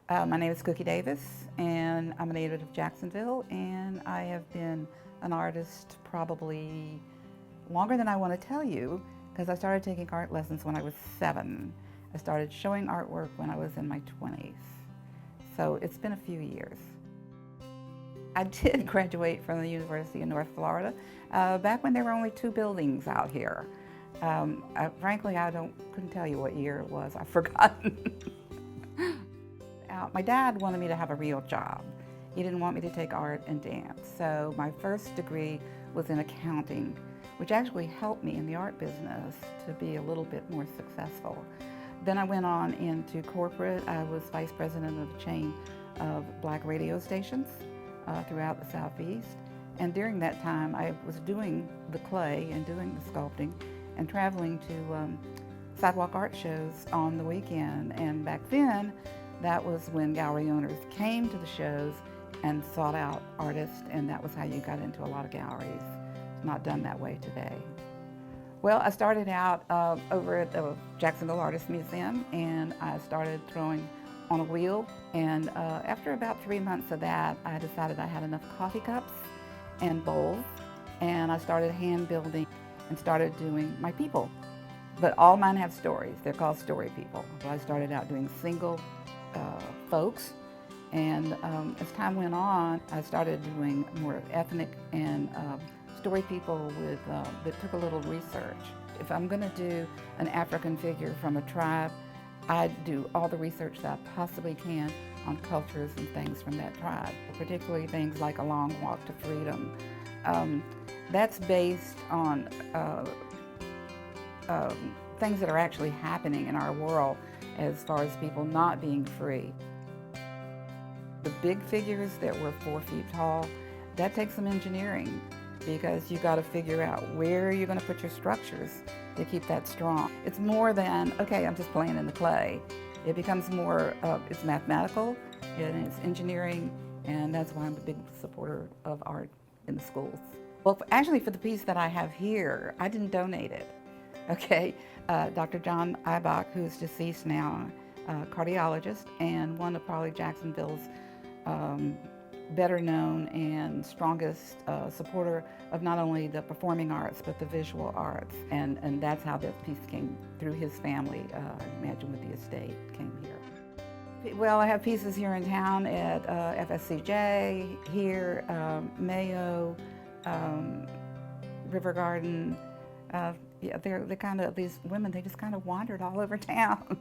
My name is Cookie Davis, and I'm a native of Jacksonville, and I have been an artist probably longer than I want to tell you, because I started taking art lessons when I was 7. I started showing artwork when I was in my 20s, so it's been a few years. I did graduate from the University of North Florida back when there were only 2 buildings out here. Frankly, couldn't tell you what year it was. I've forgotten. My dad wanted me to have a real job. He didn't want me to take art and dance. So my first degree was in accounting, which actually helped me in the art business to be a little bit more successful. Then I went on into corporate. I was vice president of a chain of black radio stations throughout the Southeast. And during that time, I was doing the clay and doing the sculpting and traveling to sidewalk art shows on the weekend. And back then, that was when gallery owners came to the shows and sought out artists, and that was how you got into a lot of galleries. It's not done that way today. Well, I started out over at the Jacksonville Artist Museum, and I started throwing on a wheel. And after about 3 months of that, I decided I had enough coffee cups and bowls, and I started hand building and started doing my people. But all mine have stories. They're called story people. So I started out doing single folks, and as time went on, I started doing more ethnic and story people with that took a little research. If I'm going to do an African figure from a tribe, I do all the research that I possibly can on cultures and things from that tribe, particularly things like A Long Walk to Freedom. That's based on things that are actually happening in our world as far as people not being free. The big figures that were 4 feet tall, that takes some engineering, because you got to figure out where you're going to put your structures to keep that strong. It's more than, okay, I'm just playing in the clay. It becomes more, it's mathematical and it's engineering, and that's why I'm a big supporter of art in the schools. Well, actually for the piece that I have here, I didn't donate it. Okay, Dr. John Ibach, who's deceased now, cardiologist, and one of probably Jacksonville's better known and strongest supporter of not only the performing arts, but the visual arts. And that's how this piece came through his family, I imagine with the estate, came here. Well, I have pieces here in town at FSCJ, here, Mayo, River Garden. Yeah, they're kind of, these women, they just kind of wandered all over town.